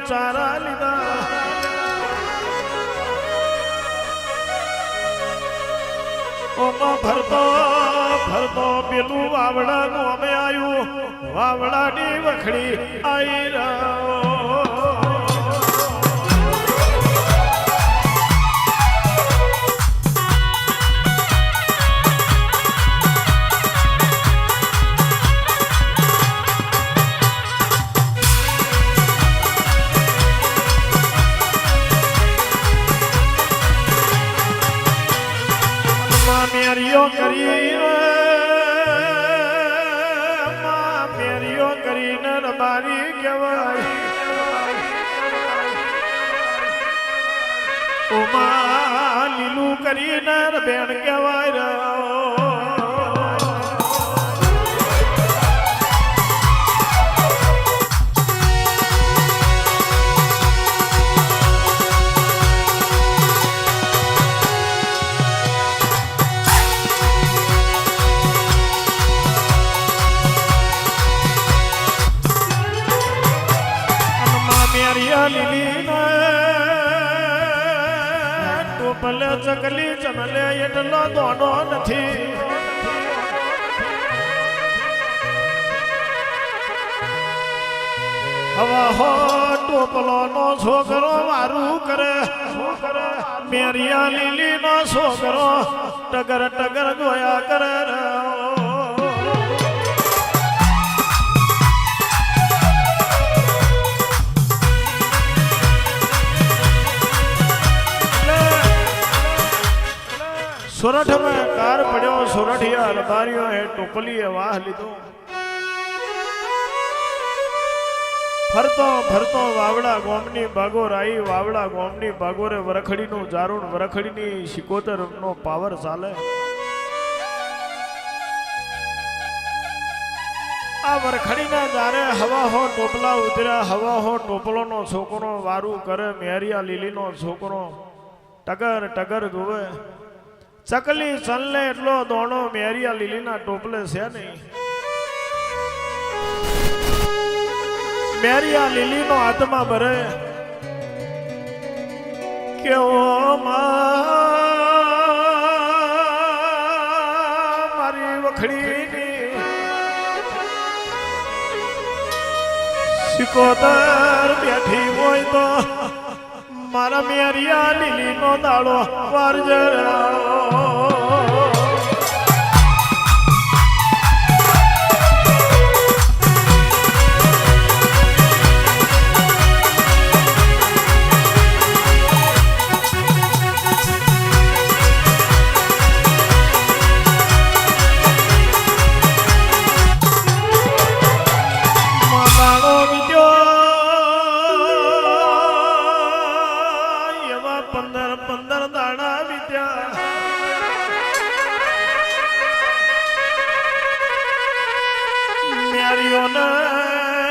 ચારા લીધા ઓમાં ભરતો ભરતો પેલું વાવડાનું અમે આવ્યું વાવડાની વખડી આવી રહ્યો મેરીઓ કરીને રબારી કહેવાય ઓમાં લીલું કરીને બેન કહેવાય ટોપલે ચકલી ચમલે એટલો દોનો નથી હવા હો ટોપલો નો છોકરો વારું કરે મેરિયા લીલી નો છોકરો ટગર ટગર ગોયા કરે सोरठ में कार पड़ो सोरठिया लबारियों है टोपली वाह लीधो फरतो फरतो वावड़ा गोमनी बागोर आई वावड़ा गोमनी बागोरे वरखड़ी नु जारुण वरखड़ी नी शिकोतर नो पावर चाले आ वरखड़ी ना जारे हवा हो टोपला उतरा हवा हो टोपलो नो छोकरो वारू करे मेरिया लीली नो छोकरो टगर टगर जोवे चकली चलने એટલો દોણો મેરિયા લીલીના ટોપલે છે નહીં મેરિયા લીલીનો આત્મા ભરે કે ઓ મારી વખડીની સિકોતર બેઠી હોય તો મારા મેરિયા લીલીનો દાડો વારજે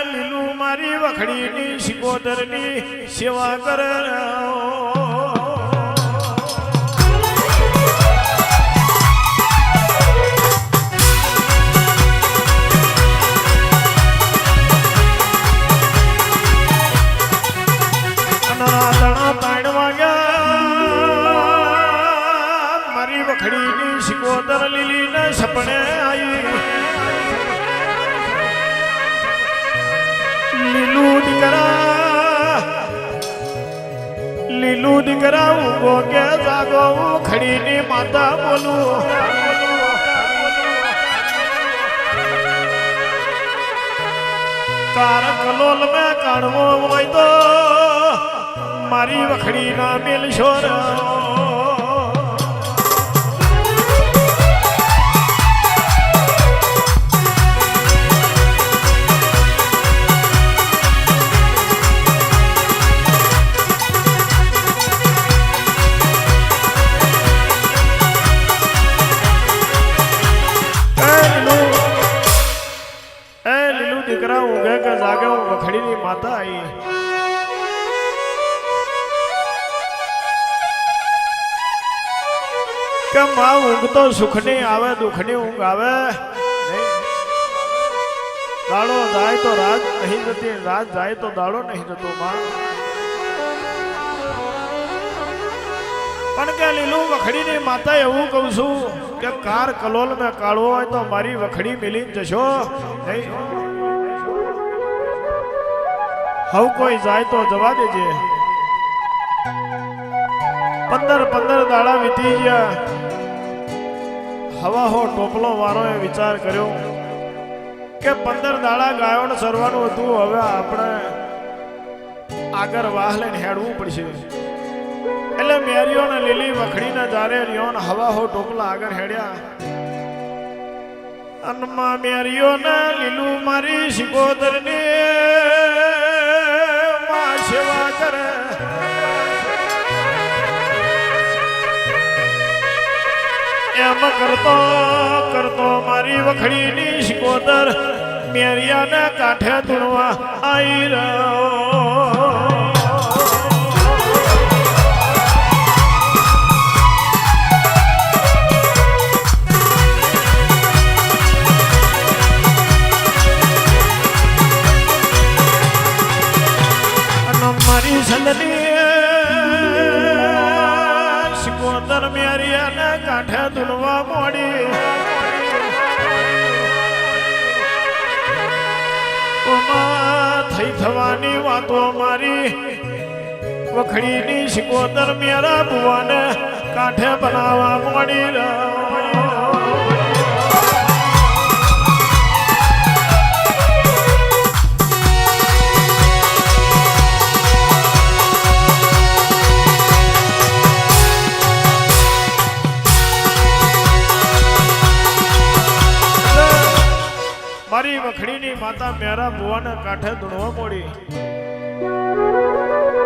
લીલું મારી વખડીની શિકોતરની સેવા કરે મારી વખડીની શિકોતર લીલી ને સપને આવી લીલું દીકરા ઊંઘો કે જાગો ખડીની માતા બોલું કાર કલોલ મેં કાઢવો હોય તો મારી વખડીના મેલશો દીકરા ઊંઘે કે જાગે હું વખડીની માતા આવી કે માં ઊંઘ તો સુખની આવે દુઃખની ઊંઘ આવે દાડો જાય તો રાત નહીં જતી, રાત જાય તો દાડો નહીં જતો માં. પણ કે લીલું વખડીની માતા એવું કહું છું કે કાર કલોલ મેં કાઢવો હોય તો મારી વખડી મિલી જશો નહીં. હવે કોઈ જાય તો જવા દેજે. 15 દાડા વીતી ગયા. હવા હો ટોપલો વાળોએ વિચાર કર્યો કે 15 દાડા ગાયોને સરવાનું હતું, હવે આપણે આગળ વાહ લઈને હેડવું પડશે. એટલે મેરીઓ ને લીલી વખડીને જારે રિયોન હવા હો ટોપલા આગળ હેડ્યા. અનમાં મેરીઓ ને લીલું મારી શિકોદર ની માં સેવા કરે. એમ કરતો કરતો મારી વખડીની શિકોદર મેરિયાને કાંઠે ધૂણવા આવી રહ્યો. મારી સંદની શિકોદર મેરિયાને કાંઠે ધૂણવા મોડી. થઈ થવાની વાતો મારી વખડીની શિકોદર મેરા બુવાને કાંઠે બનાવવા મોડી રહ્યો. મારી વખડીની માતા મેરા બુવાને કાંઠે ધૂણવા મોડી.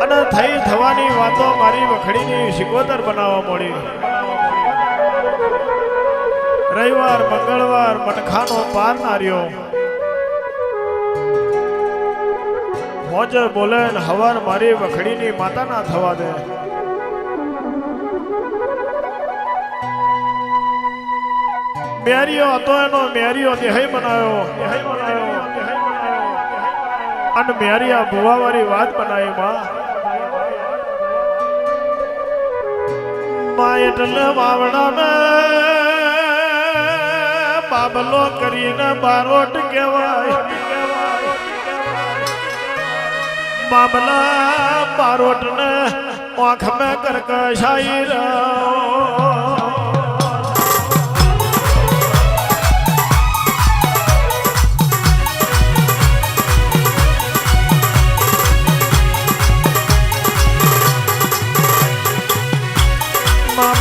અને થઈ થવાની વાતો મારી વખડીની શિકોદર બનાવવા મોડી. રવિવાર મંગળવાર મનખાનો પાર નાર્યો. મોજે બોલે ને હવાર મારી વખડીની માતા ના થવા દે. મેરિયો હતો એનો મેરિયો દેહય બનાવ્યો. અને મેરિયા ભુવા વાળી વાત બનાવી માં એટલે વાવડા બાબલો કરીને બારોટ કહેવાય. બાબલા બારોટ ને આંખ મેં કરકશાઈ રહ્યો.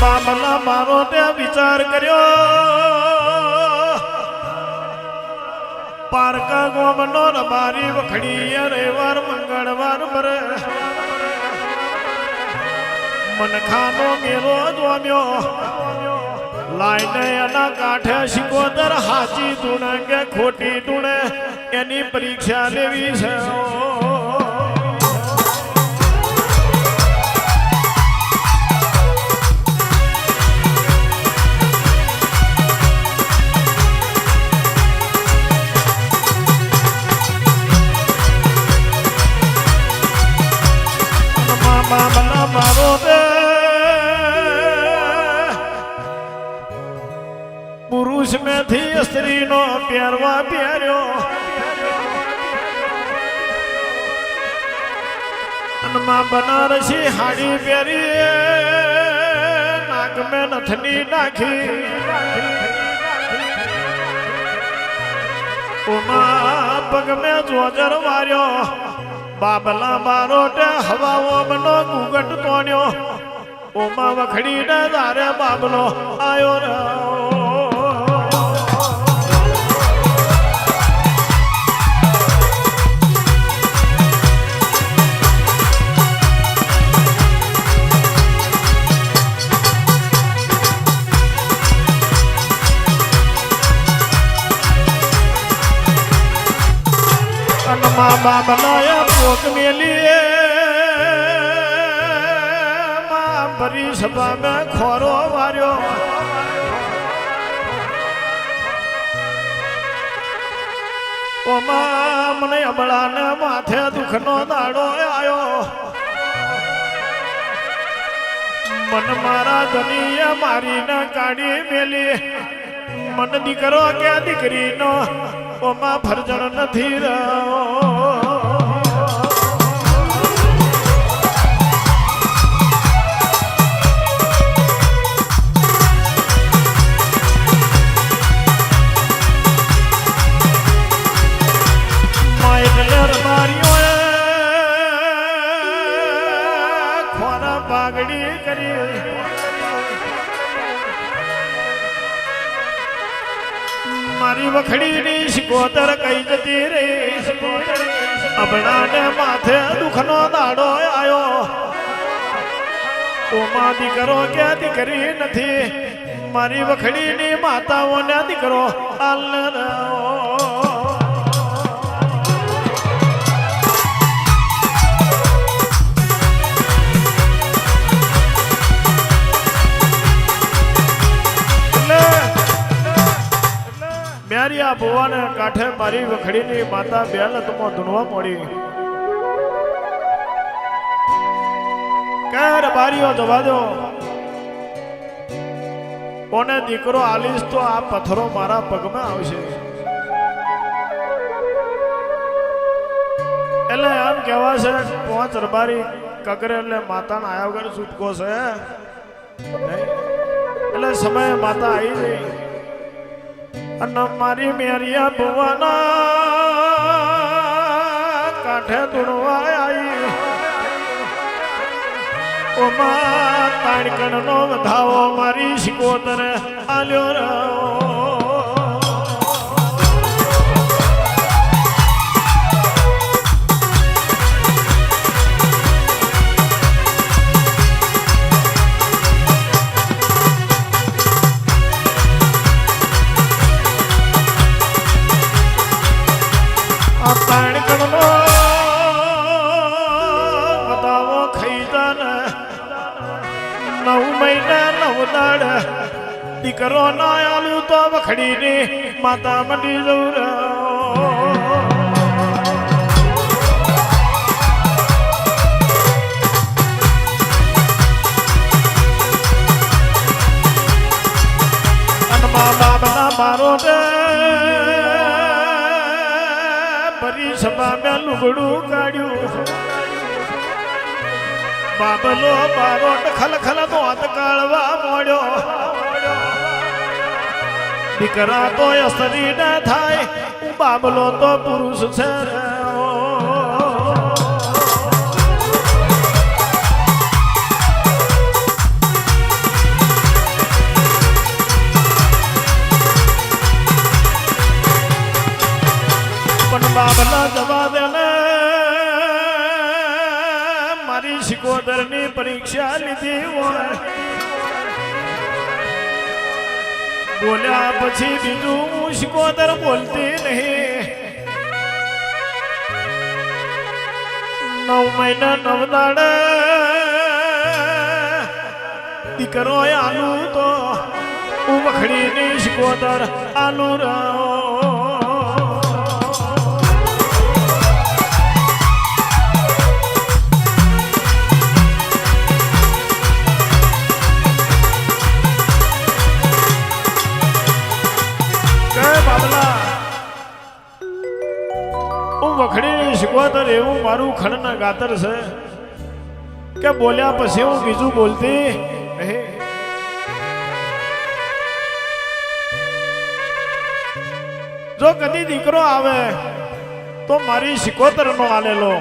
બાબલા મારો તે વિચાર કર્યો પારકા ગોમનો રબારી વખડી રવિવાર મંગળવાર મરે. મનખાનો મેરો જોમ્યો લાઈને એના કાંઠે શિકોદર હાચી ધૂણે કે ખોટી ધૂણે એની પરીક્ષા લેવી છે. પુરુષ મેથી સ્ત્રીનો પહેરવા પહેર્યો. બનારસી હાડી પહેરી નાક મેં નથની નાખી. પગ મેં જોજર વાર્યો. બાબલા બારોટે હવાઓ મનો ગુગટ તોડ્યો. ઓમાં વખડીને દારે બાબલો આયો રહ્યો. બાબલાએ પોક મેલી ભરી સભા મેં ખોરો વાર્યો. ઓમાં મને અબળાને માથે દુઃખનો દાડો આવ્યો. મન મારા ધનીએ મારીને કાઢી મેલી. મન દીકરો કે દીકરીનો ઓમાં ફરજણ નથી રહ્યો. પાઘડી કરી મારી વખડીની શિકોતર કઈ જતી રહી. અબડાને માથે દુઃખનો દાડો આવ્યો. ઓમાં દીકરો કે દીકરી નથી. મારી વખડીની માતાઓને દીકરો આલ મ્યારિયા ભુવાને કાંઠે મારી વખડીની માતા બેલતમાં ધૂણવા મળી. કેર બારીઓ જવા દો. કોને દીકરો આલીશ તો આ પથ્થરો મારા પગમાં આવશે. એટલે એમ કહેવાશે 5 રબારી કગરે એટલે માતાના આયા વગર છૂટકો છે. એટલે સમયે માતા આવી ગઈ અને મારી મેરિયા ભુવાના કાંઠે ધૂણવા આવી. ઓમાં તાણકણનો વધાવો મારી શિકોતરે આલ્યો રહ્યો. દીકરો ના આલું તો વખડીની માતા મંડી જવું રહ્યો. અને મા બાપના મારો ભરી સભા મેં લુગડું કાઢ્યું. બાબલો બારોટ ખલખલ તો હાથ કાઢવા મોડ્યો. દીકરા તો અસરી ન થાય. બાબલો તો પુરુષ છે. પણ બાબલા જવા દે ને. મારી શિકોતરની પરીક્ષા લીધી હોય. બોલ્યા પછી બીજું હું શિકોતર બોલતી નહીં. 9 મહિના 9 દાડે દીકરો આલું તો હું વખડીની શિકોતર આલુ રહ્યો. વખડીની શિકોતર એવું મારું ખંડના ગાતર છે કે બોલ્યા પછી હું બીજું બોલતી નહીં. જો કદી દીકરો આવે તો મારી શિકોતર નો આલેલો.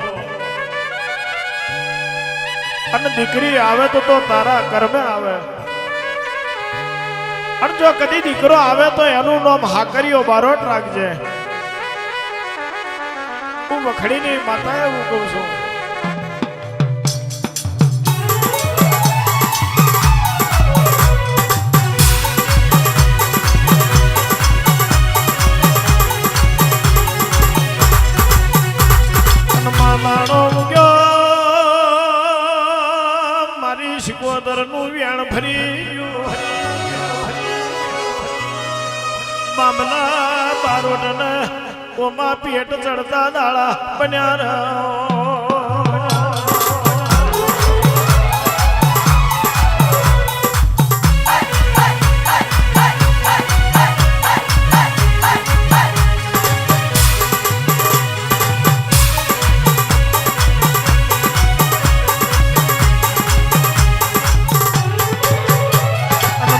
અને દીકરી આવે તો તારા કર્મે આવે. અને જો કદી દીકરો આવે તો એનું નામ હાકરીઓ બારોટ રાખજે. હું વખડીની માતા એવું કહું છું. મામાનો ગયો મારી શિકોતર નું વ્યાણ ફરી ગયું. મામલા બારોટ ને ઓમાં પેટ ચડતા દાડા બન્યા રે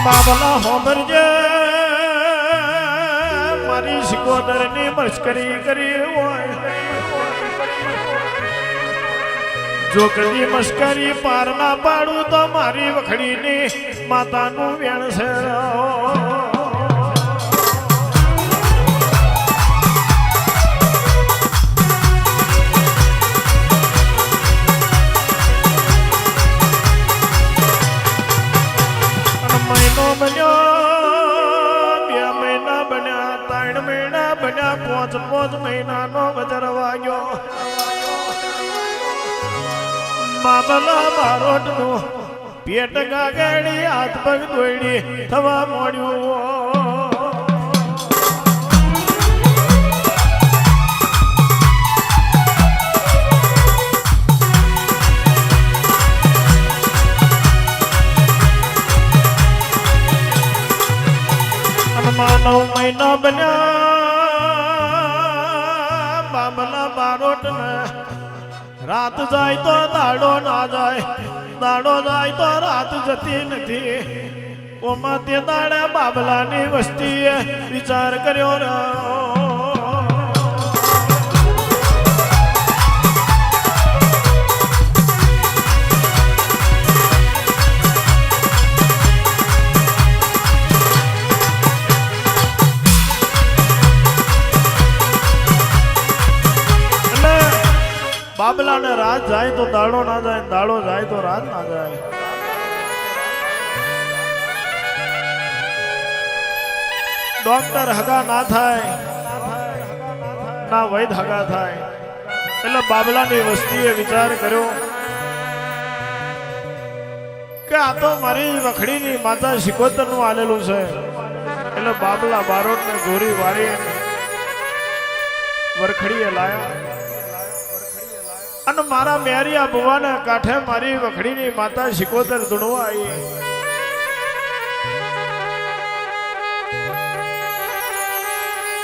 બાબલા હોબરજે મારી સિકોદરની મસ્કરી કરી હોય જો કદી મસ્કરી પાર ના પાડું તો મારી વખડીની માતાનું વેણ છે બન્યો 2 મહિના બન્યા 3 મહિના બન્યા 5 મહિનાનો વજર વાગ્યો બાબલા બારોટનું પેટ ગાગડી હાથ પગ દોડી થવા મોડ્યું માનવ મહિના બન્યા બાબલા બારોટ ને રાત જાય તો દાડો ના જાય દાડો જાય તો રાત જતી નથી ઓમાં તે દાડે બાબલાની વસ્તીએ વિચાર કર્યો રે બાબલા ને રાત જાય તો દાડો ના જાય દાડો જાય તો રાત ના જાય ડોક્ટર હગા ના થાય ના વૈદ હગા થાય એટલે બાબલાની વસ્તીએ વિચાર કર્યો કે આ તો મારી વખડીની માતા સિકોતર નું આલેલું છે એટલે બાબલા બારોટ ને ગોરી વાળી વરખડીએ લાયા અને મારા મેરિયા બુવાના કાંઠે મારી વખડીની માતા સિકોતર ધૂણવા આવી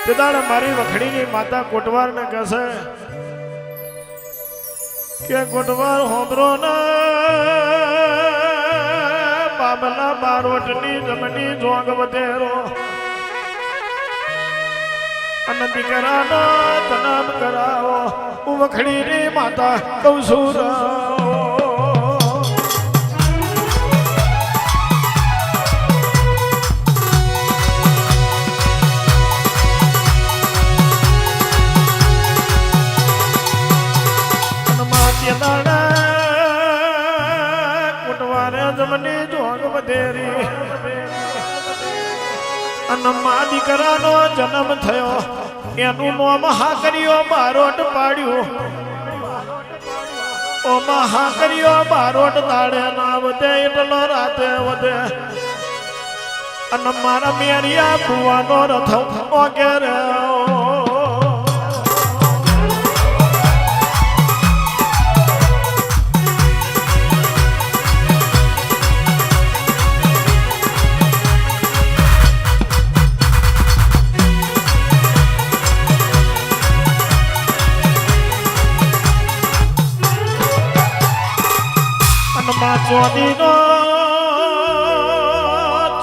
પિતાને મારી વખડીની માતા કોટવારને કહેશે કે કોટવાર હોબરો ને બાબલા બારોટની જમની જોગ વધેરો અને દીકરાનો જન્મ કરાવો હું વખડીની માતા કહું છું કુટવારે જમની જોગ વધેરી અને મા દીકરાનો જન્મ થયો એનું નામ હાકરીઓ બારોટ પાડ્યું ઓ હાકરીઓ બારોટ દાડે ના વધે એટલો રાતે વધે અને મારા મેરિયા બુવાનો રથ વગેરે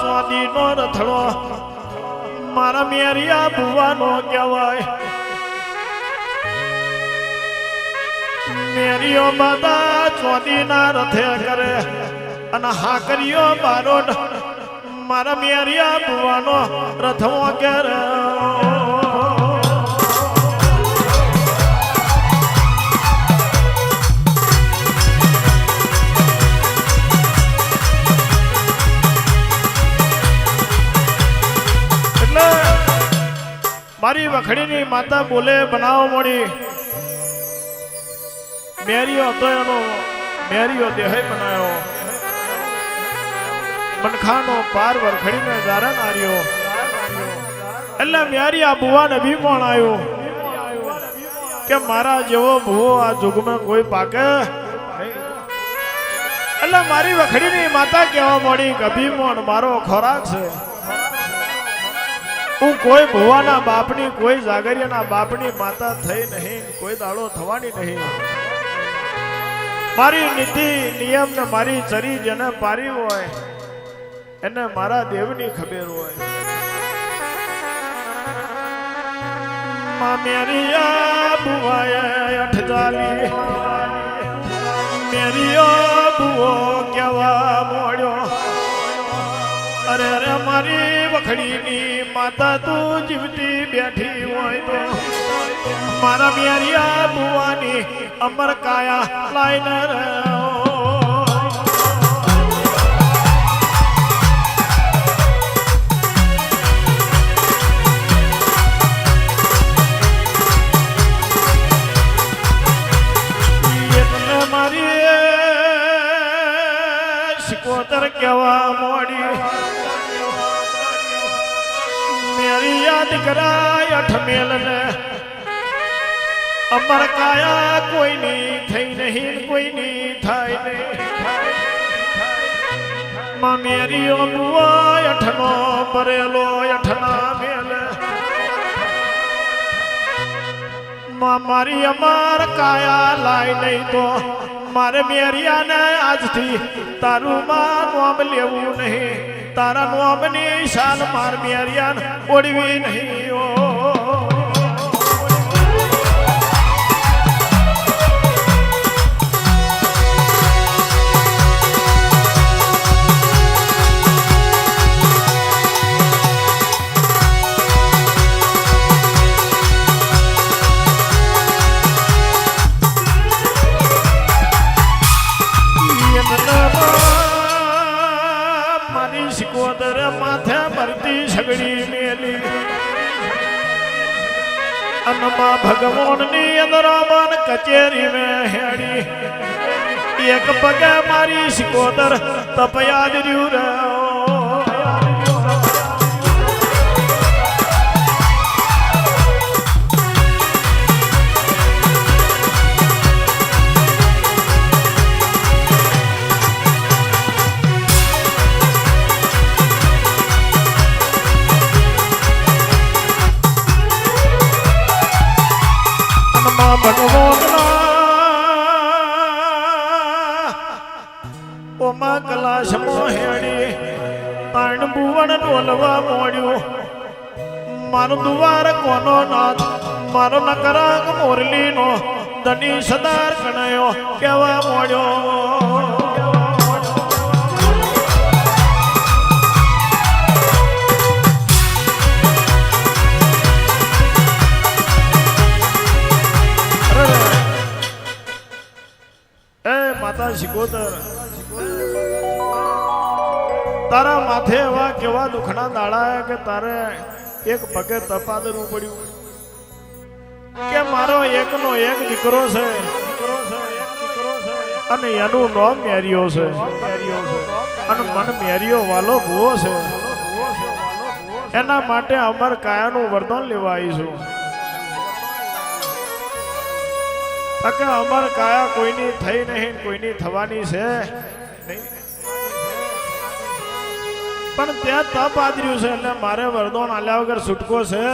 ચોદીનો રથડો મારા મેરિયા બુવાનો કહેવાય મેરીઓ બધા ચોદીના રથે કરે અને હાકરીઓ બારોટ મારા મેરિયા બુવાનો રથ કરે મારી વખડીની માતા બોલે બનાવો મળી મેરીઓ હતો એનો મેરીઓ દેહ બનાવ્યો મનખાનો પાર વરખડીને જારણ આર્યો એટલે મેરી આ બુવાને ભીમણ આવ્યો કે મારા જેવો ભૂવો આ યુગમાં કોઈ પાકે એટલે મારી વખડીની માતા કહેવા મળી કભીમોન મારો ખોરાક છે. હું કોઈ ભુવાના બાપની કોઈ જાગરિયાના બાપની માતા થઈ નહીં, કોઈ દાડો થવાની નહીં. મારી નીતિ નિયમ ને મારી ચરી જેને પારી હોય એને મારા દેવની ખબર હોય. મેરિયા બુવાએ અઠજાલી મેરિયો બુવો કેવા મોડ્યો. અરે અરે મારી વખડીની માતા તું જીવતી બેઠી હોય તો મારા મેરિયા બુવાની અમર કાયા લાઈને કેવા મોડી મેરી યાદ કરાય અઠમેલ ને અમર કાયા કોઈની થઈ નહીં, કોઈની થાય નહીં. માં મેરી બુઆ અઠનો ભરેલો અઠના મેલ માં મારી અમર કાયા લાય નહીં તો મારે મેરિયાને આજથી તારું માં નામ લેવું નહીં, તારા નામની શાન માર મેરિયાને ઓળવી નહીં. ઓ માથે ભરતી સગડી મેલી અનમાં ભગવાનની અંદર મન કચેરી મેં હેડી. એક પગે મારી સિકોદર તપયાદ રહ્યું રે. ઓમાં કલાશ મોહેડી તાણ ભુવન ડોલવા મોડ્યું. મારું દુવાર કોનો નાથ મારો નકરાક મોરલી નો ધની સદાર કણાયો કેવા મોડ્યો. માતા સિકોદર તારા માથે એવા કેવા દુખના દાડા કે તારે એક પગે તપાદરવું પડ્યું કે મારો એકનો એક દીકરો છે અને એનું નામ મેરિયો છે અને મન મેરિયો વાલો ભૂવો છે. એના માટે અમર કાયાનું વરદાન લેવા આવીશું. કે અમર કાયા કોઈની થઈ નહીં, કોઈની થવાની છે નહીં. પણ ત્યાં તપ આદર્યું છે એટલે મારે વરદાન આલ્યા વગર છૂટકો છે.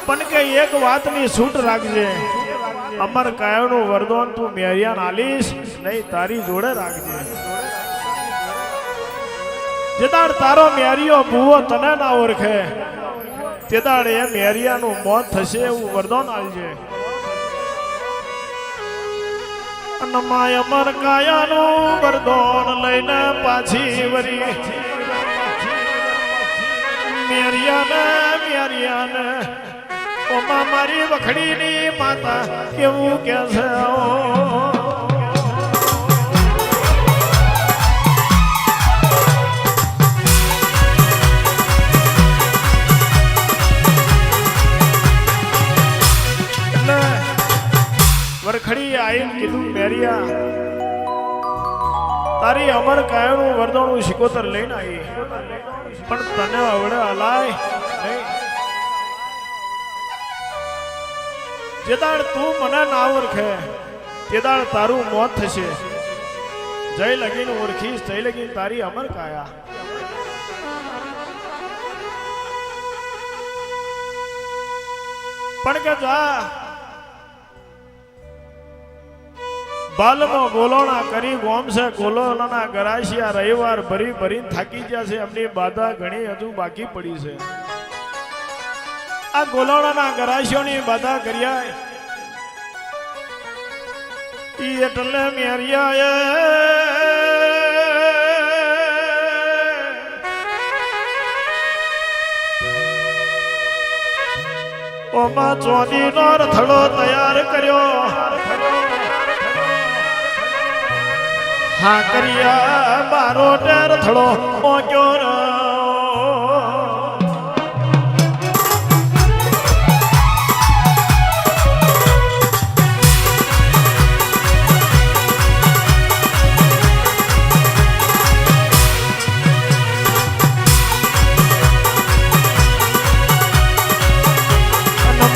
પણ કે એક વાતની છૂટ રાખજે, અમર કાયાનું વરદાન તું મેરિયાન આલીશ નહીં, તારી જોડે રાખજે. જેદાડ તારો મેરિયો ભૂવો તને ના ઓળખે તે દાડે એ મેરિયાનું મોત થશે એવું વરદાન આલજે. અનમાય અમર કાયાનું વરદાન લઈને પાછી વરી મેરિયાને ઓમાં મારી વખડીની માતા કેવું કે છે. વરખડી આઈને કીધું મેરિયા તારી અમર કાયાનું વરદાન સિકોતર લઈને આવી, પણ તને આવડે હલાય નહીં. જે દાડ તું મને ના ઓળખે તે દાડ તારું મોત થશે. જય લગીન ઓળખીશ જય લગીન તારી અમર કાયા. પણ કે જા બાલમાં ગોલોણા કરી ગોમ છે ગોલોના ગરાશિયા રવિવાર ભરી ભરીને થાકી ગયા છે. એમની બાધા ઘણી હજુ બાકી પડી છે. આ ગોલોણાના ગરાશિયોની બાધા કર્યા એટલે મેરિયા ઓમાં ચોદીનો રથડો તૈયાર કર્યો. હા કર્યા બારો રથડો ઓક્યો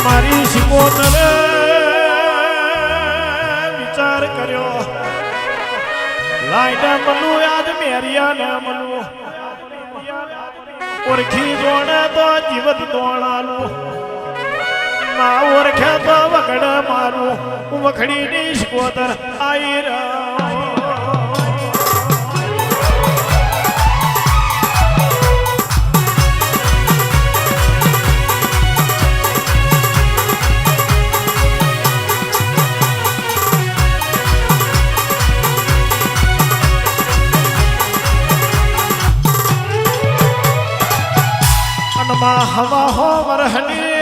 મારી શિકોતરે વિચાર કર્યો લાઈના મનું યાદ મેરિયાને મનું ઓળખી જોણે તો જીવત દોણાલું ના ઓળખે તો વગડ મારું વખડીની શિકોતર આઈ રહ્યો. હવા હો વરહની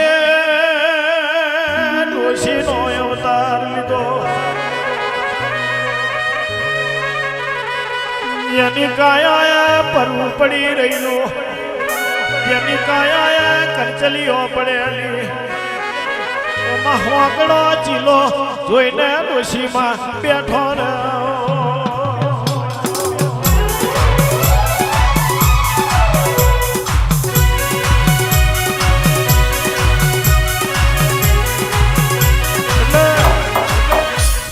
ડોશીનો અવતાર લીધો. એની કાયા પરવું પડી રહેલું એની કાયા કરચલીઓ પડેલી એમાં હોકડો ચીલો જોઈને ડોશીમાં બેઠો રહ્યો.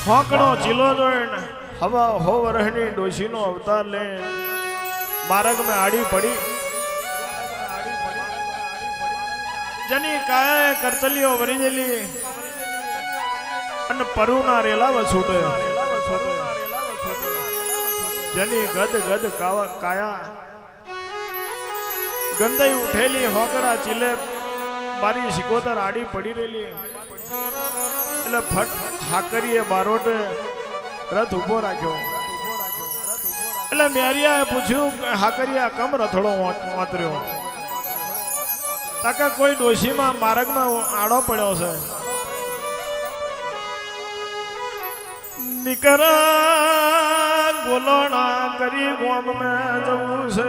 હોકડો ચીલો જોઈને હવા હો વરહની ડોશીનો અવતાર લે માર્ગમાં આડી પડી. જેની કાયા કરચલીઓ વરી ગયેલી અને પરુના રેલાવા છૂટે. જેની ગદ ગદ કાયા ગંદાઈ ઉઠેલી હોકડા ચીલે મારી શિકોતર આડી પડી રહેલી. એટલે ફટ હાકરીએ બારોટે રથ ઉભો રાખ્યો. એટલે મેરિયાએ પૂછ્યું હાકરિયા કમ રથડો વાતર્યો. તાકે કોઈ ડોશીમાં માર્ગમાં આડો પડ્યો છે. નીકરા ગોલોણા કરી ગોમમાં જવું છે.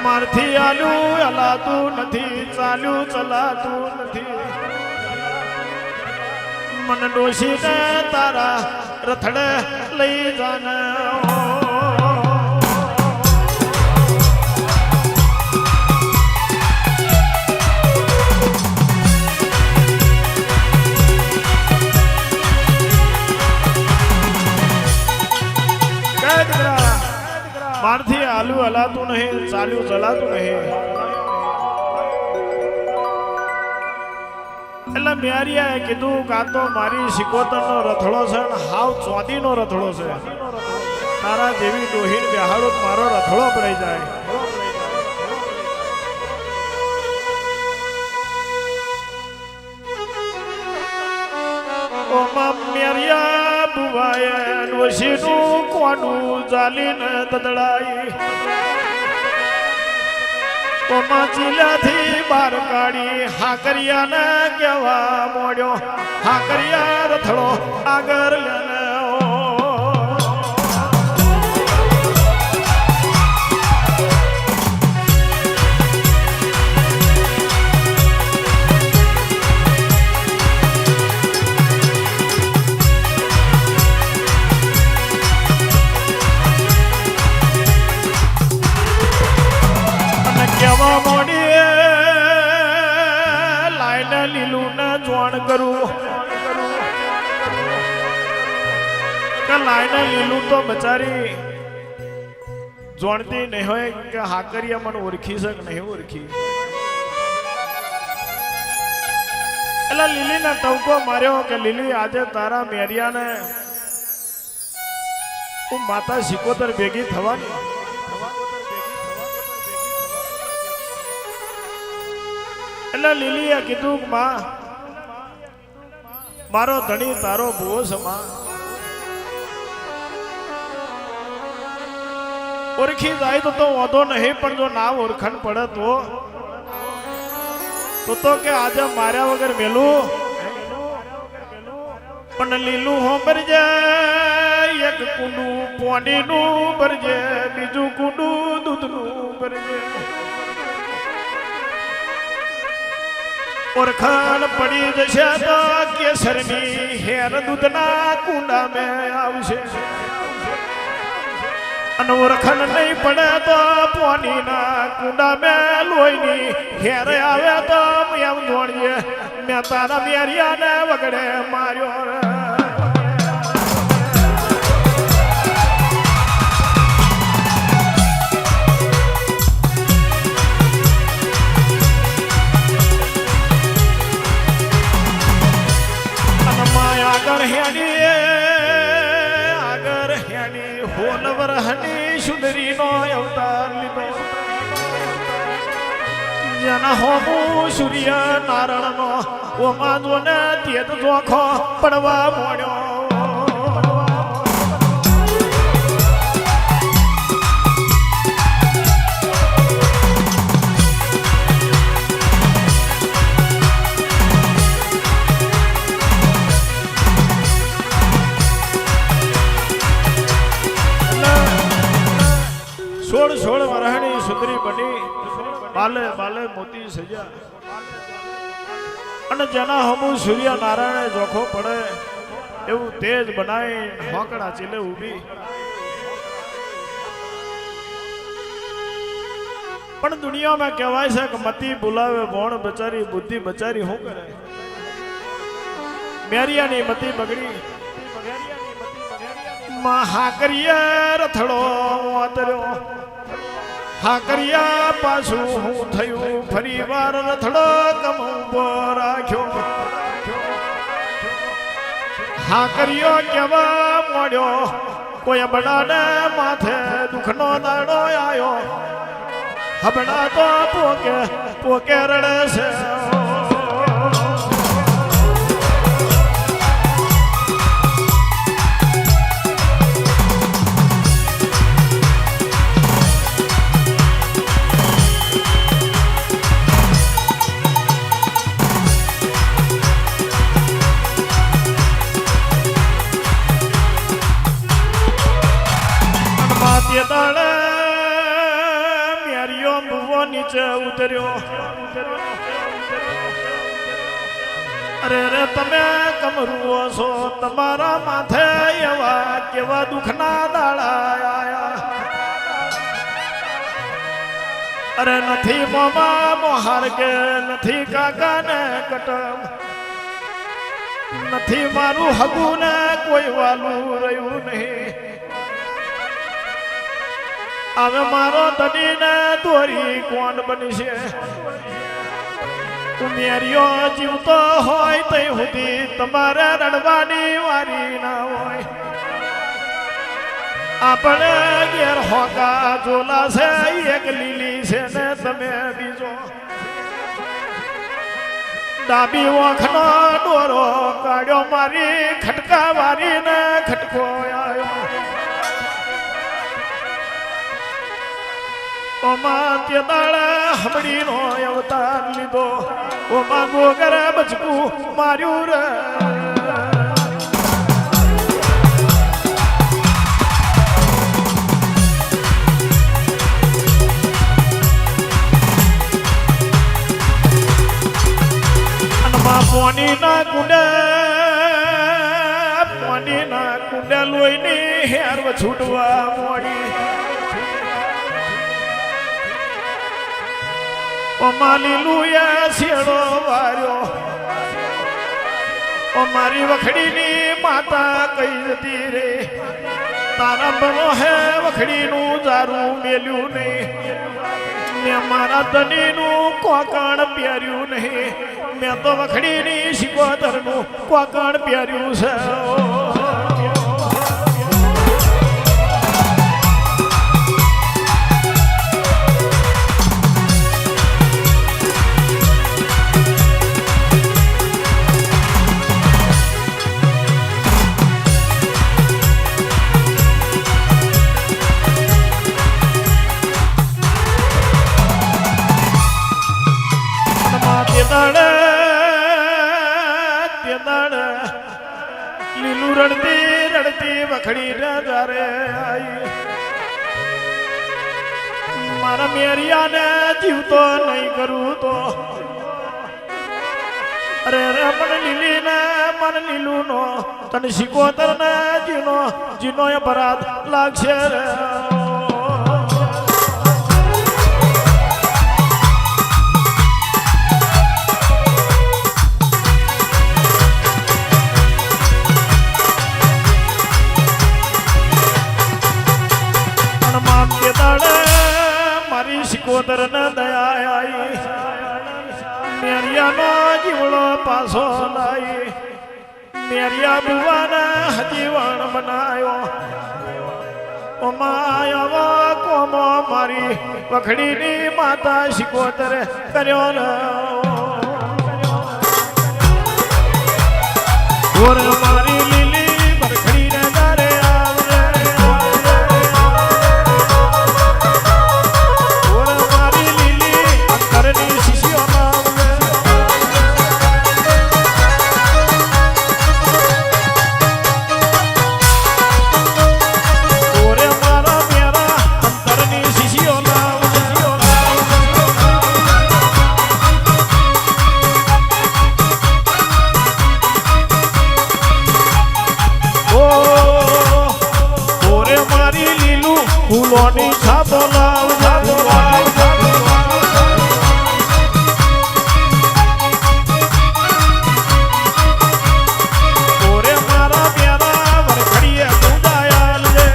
મારથી આલું હલાતું નથી ચાલ્યું ચલાતું નથી. મન ડોશીને તારા રથડે લઈ જાને. મારથી આલુ હલાતું નહીં ચાલ્યું ચલાતું નહીં. એટલે મેરિયાએ કીધું કાં તો મારી શિકોતરનો રથડો છે ને હાવ ચોદીનો રથડો છે. તારા જેવી ડોહીન બેહાડો મારો રથડો પડી જાય. ઓમાં મેરિયા બુવાએ ડોશીનું કોનું ચાલીને તદડાઈ. ઓમાં ચીલાથી બાર કાઢી હાકરિયાને કેવા મોડ્યો. હાકરિયા રથડો આગળ લેને. કેવા મોડી લાઈને લીલું ને જોણ કે લાઈને લીલું તો બચારી જોણતી નહીં હોય કે હાકરિયા મને ઓળખી છે કે નહીં ઓળખી. એટલે લીલીને ટવકો માર્યો કે લીલી આજે તારા મેરિયાને હું માતા સિકોતર ભેગી થવાની. એટલે લીલીએ કીધું કે માં મારો ધણી તારો ભૂવો છે માં. ઓળખી જાય તો વાંધો નહીં, પણ જો ના ઓળખાણ પડે તો કે આજે માર્યા વગર મેલું. પણ લીલું હોંભરજે એક કુંડું પોણીનું ભરજે, બીજું કુંડું દૂધનું ભરજે. ઓળખાણ પડી જશે તો કેસરની હેર દૂધના કુંડા મેં આવશે. અને ઓળખાણ નહીં પડે તો પોણીના કુંડા મેં લોહીની હેર આવે તો એમ જોડીએ મેં તારા મેરિયાને વગડે માર્યો રે. અને માયા આગળ હેડી હોલવર હની સુંદરીનો અવતાર લીધો. જેના હોમું સૂર્ય નારાયણનો ઓમાં જોને તેજ જોખો પડવા મોડ્યો. સોળ વરહની સુંદરી બની બાલે બાલે મોતી સજા. અને જેના હમુ સૂર્ય નારાયણે જોખો પડે એવું તેજ બનાવી હોકડા ચીલે ઊભી. પણ દુનિયામાં કહેવાય છે કે મતી બોલાવે બોણ બચારી બુદ્ધિ બચારી શું કરે. મેરિયાની મતી બગડી. હાકરિયા રથડો વાતર્યો. હાકરિયા પાછું હું થયું ફરી વાર રથડો કમો રાખ્યો. હાકરિયો કેવા મોડ્યો કોઈ બડાને માથે દુઃખનો દાડો આવ્યો. હબડા તો પોકે રડે છે. મેરિયો ભૂવો નીચે ઉતર્યો. અરે રે તમે કમરુઓ છો, તમારા માથે એવા કેવા દુઃખના દાડા આયા. અરે નથી મોમા મોહાર કે નથી કાકા ને કટમ, નથી મારું હગું ને કોઈ વાલું રહ્યું નહીં. હવે મારો ધણીને દોરી કોણ બનશે. મેરિયો જીવતો હોય તઈ સુધી તમારે રડવાની વારી ના હોય. આપણે ઘેર હોકા જોલા છે એક લીલી છે ને તમે બીજો. ડાબી ઓખનો દોરો કાઢ્યો મારી ખટકા વારી ને ખટકો આવ્યો. ઓમાં તે દાડા હમડીનો અવતાર લીધો. ઓમાં ગોગર બચકું માર્યું રે. પોણીના કુંડે લોહીની હેર છૂટવા મોડી. ઓમાં લીલું એ શેડો વાર્યો. ઓ મારી વખડીની માતા કઈ જતી રે તારા બનો હે વખડીનું જારું મેલ્યું નહીં મેં મારા ધનીનું કોકણ પહેર્યું નહીં મેં તો વખડીની શિકોતરનું કોકણ પહેર્યું છે લીલું રડતી રડતી વખડી જારે આઈ મારા મેરિયાને જીવતો નહીં કરું તો અરે રે મન લીલી ને મન લીલું નો તને શિકોતર ને જીનો અપરાધ લાગશે રે શિકોતર ન દયા આઈ મેરિયાનો જીવડો પાછો લાઈ મેરિયા બુવાને હજીવણ બનાયો ઓમાયવો કોમો મારી વખડીની માતા શિકોતરે કર્યો ને ઓર મારી લીલી વખડી ને ગારે ફૂલોની છાપો લાવ ઓરે મારા પ્યારા વરખડીએ પૂજાયાલ છે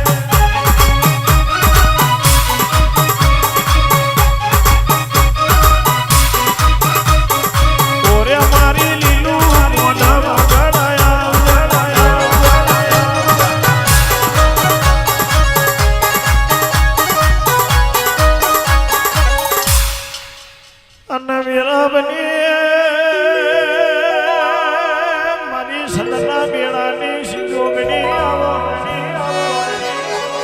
ઓરે મારી લીલું મોઢા અને વીરાબની મારી સદના બેડાની સિંગોગની